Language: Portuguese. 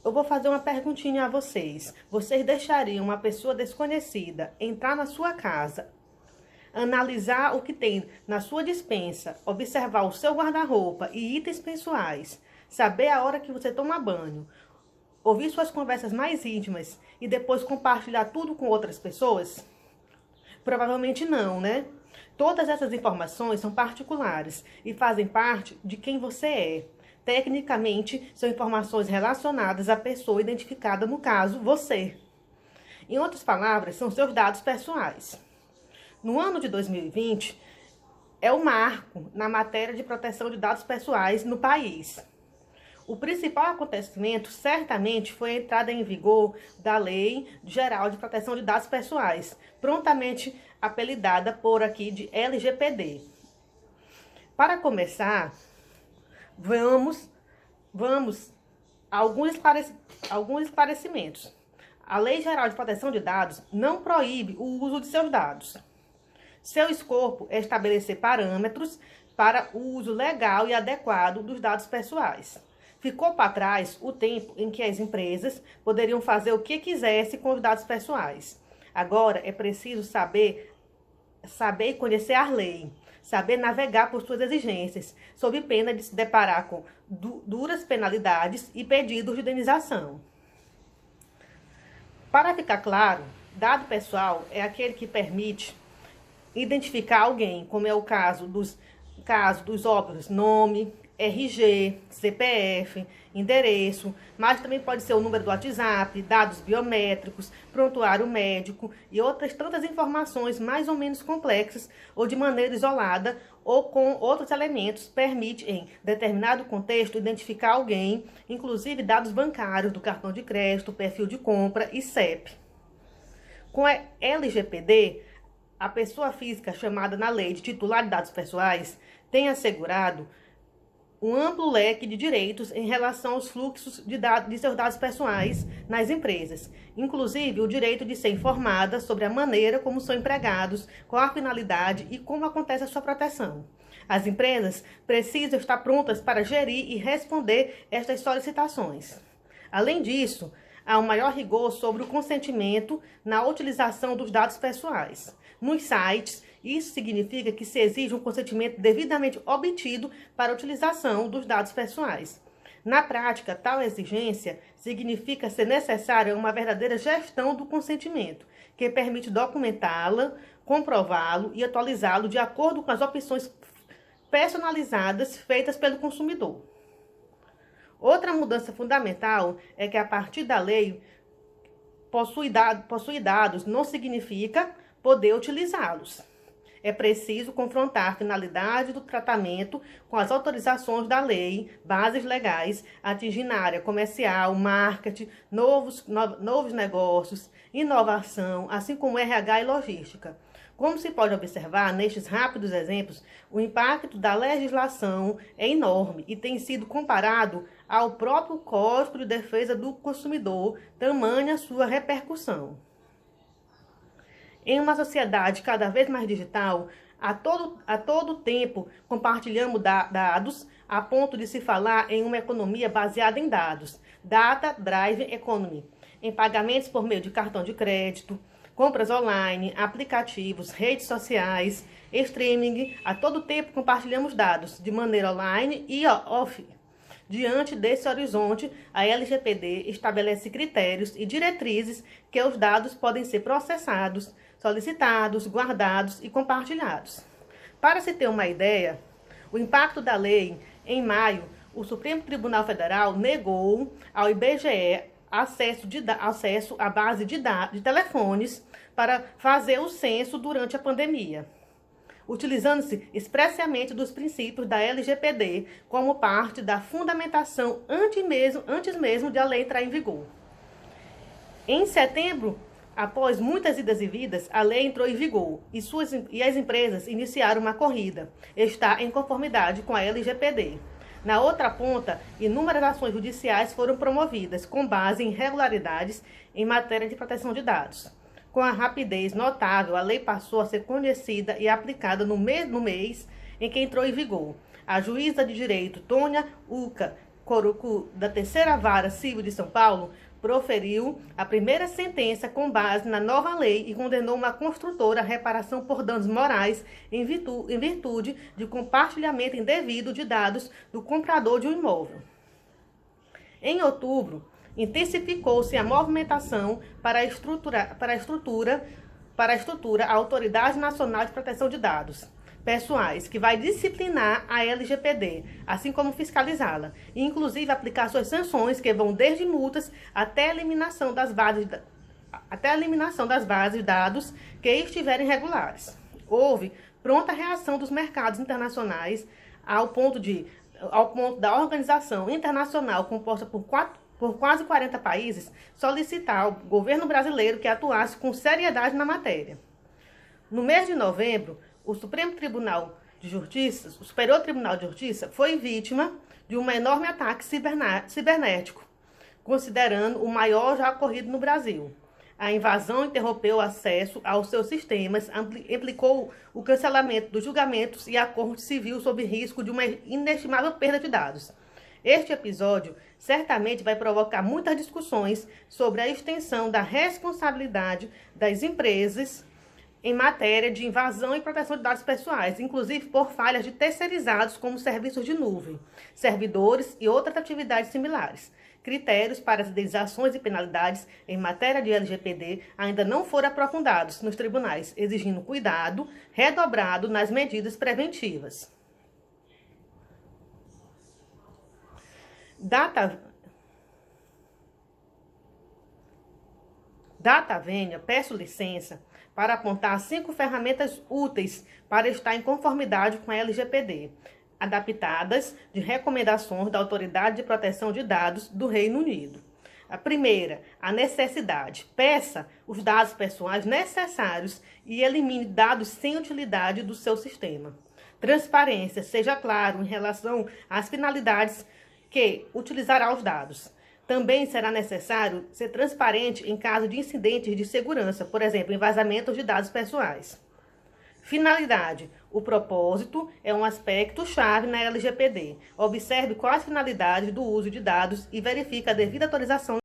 Eu vou fazer uma perguntinha a vocês. Vocês deixariam uma pessoa desconhecida entrar na sua casa, analisar o que tem na sua despensa, observar o seu guarda-roupa e itens pessoais, saber a hora que você toma banho, ouvir suas conversas mais íntimas e depois compartilhar tudo com outras pessoas? Provavelmente não, né? Todas essas informações são particulares e fazem parte de quem você é. Tecnicamente, são informações relacionadas à pessoa identificada, no caso, você. Em outras palavras, são seus dados pessoais. No ano de 2020, é o marco na matéria de proteção de dados pessoais no país. O principal acontecimento, certamente, foi a entrada em vigor da Lei Geral de Proteção de Dados Pessoais, prontamente apelidada por aqui de LGPD. Para começar, vamos a alguns esclarecimentos. A Lei Geral de Proteção de Dados não proíbe o uso de seus dados. Seu escopo é estabelecer parâmetros para o uso legal e adequado dos dados pessoais. Ficou para trás o tempo em que as empresas poderiam fazer o que quisessem com os dados pessoais. Agora é preciso saber e conhecer a lei, saber navegar por suas exigências, sob pena de se deparar com duras penalidades e pedidos de indenização. Para ficar claro, dado pessoal é aquele que permite identificar alguém, como é o caso dos óbvios, nome, RG, CPF, endereço, mas também pode ser o número do WhatsApp, dados biométricos, prontuário médico e outras tantas informações mais ou menos complexas ou de maneira isolada ou com outros elementos permite, em determinado contexto, identificar alguém, inclusive dados bancários do cartão de crédito, perfil de compra e CEP. Com a LGPD, a pessoa física chamada na lei de titular de dados pessoais tem assegurado um amplo leque de direitos em relação aos fluxos de seus dados pessoais nas empresas, inclusive o direito de ser informada sobre a maneira como são empregados, qual a finalidade e como acontece a sua proteção. As empresas precisam estar prontas para gerir e responder estas solicitações. Além disso, há um maior rigor sobre o consentimento na utilização dos dados pessoais. Nos sites, isso significa que se exige um consentimento devidamente obtido para a utilização dos dados pessoais. Na prática, tal exigência significa ser necessária uma verdadeira gestão do consentimento, que permite documentá-la, comprová-lo e atualizá-lo de acordo com as opções personalizadas feitas pelo consumidor. Outra mudança fundamental é que, a partir da lei, possuir dados não significa poder utilizá-los. É preciso confrontar a finalidade do tratamento com as autorizações da lei, bases legais, atingindo a área comercial, marketing, novos negócios, inovação, assim como RH e logística. Como se pode observar nestes rápidos exemplos, o impacto da legislação é enorme e tem sido comparado ao próprio Código de Defesa do Consumidor, tamanha sua repercussão. Em uma sociedade cada vez mais digital, a todo tempo compartilhamos dados a ponto de se falar em uma economia baseada em dados, Data Driven Economy, em pagamentos por meio de cartão de crédito, compras online, aplicativos, redes sociais, streaming. A todo tempo compartilhamos dados de maneira online e off. Diante desse horizonte, a LGPD estabelece critérios e diretrizes que os dados podem ser processados, solicitados, guardados e compartilhados. Para se ter uma ideia, o impacto da lei, em maio, o Supremo Tribunal Federal negou ao IBGE acesso à base de telefones para fazer o censo durante a pandemia, utilizando-se expressamente dos princípios da LGPD como parte da fundamentação antes mesmo de a lei entrar em vigor. Em setembro, após muitas idas e vindas, a lei entrou em vigor e as empresas iniciaram uma corrida. Está em conformidade com a LGPD. Na outra ponta, inúmeras ações judiciais foram promovidas com base em irregularidades em matéria de proteção de dados. Com a rapidez notável, a lei passou a ser conhecida e aplicada no mês em que entrou em vigor. A juíza de direito Tônia Uca Corocu da Terceira Vara Civil de São Paulo proferiu a primeira sentença com base na nova lei e condenou uma construtora à reparação por danos morais em virtude de compartilhamento indevido de dados do comprador de um imóvel. Em outubro, intensificou-se a movimentação para a estrutura a Autoridade Nacional de Proteção de Dados Pessoais, que vai disciplinar a LGPD, assim como fiscalizá-la, e inclusive aplicar suas sanções, que vão desde multas até a eliminação das bases de dados que estiverem irregulares. Houve pronta reação dos mercados internacionais ao ponto da Organização Internacional, composta por quase 40 países, solicitar ao governo brasileiro que atuasse com seriedade na matéria. No mês de novembro, o Superior Tribunal de Justiça foi vítima de um enorme ataque cibernético, considerando o maior já ocorrido no Brasil. A invasão interrompeu o acesso aos seus sistemas, implicou o cancelamento dos julgamentos e a Corte Civil sob risco de uma inestimável perda de dados. Este episódio certamente vai provocar muitas discussões sobre a extensão da responsabilidade das empresas em matéria de invasão e proteção de dados pessoais, inclusive por falhas de terceirizados como serviços de nuvem, servidores e outras atividades similares. Critérios para as indenizações e penalidades em matéria de LGPD ainda não foram aprofundados nos tribunais, exigindo cuidado redobrado nas medidas preventivas. Datavênia, peço licença para apontar 5 ferramentas úteis para estar em conformidade com a LGPD, adaptadas de recomendações da Autoridade de Proteção de Dados do Reino Unido. A primeira, a necessidade. Peça os dados pessoais necessários e elimine dados sem utilidade do seu sistema. Transparência. Seja claro em relação às finalidades que utilizará os dados. Também será necessário ser transparente em caso de incidentes de segurança, por exemplo, em vazamentos de dados pessoais. Finalidade. O propósito é um aspecto-chave na LGPD. Observe quais as finalidades do uso de dados e verifique a devida atualização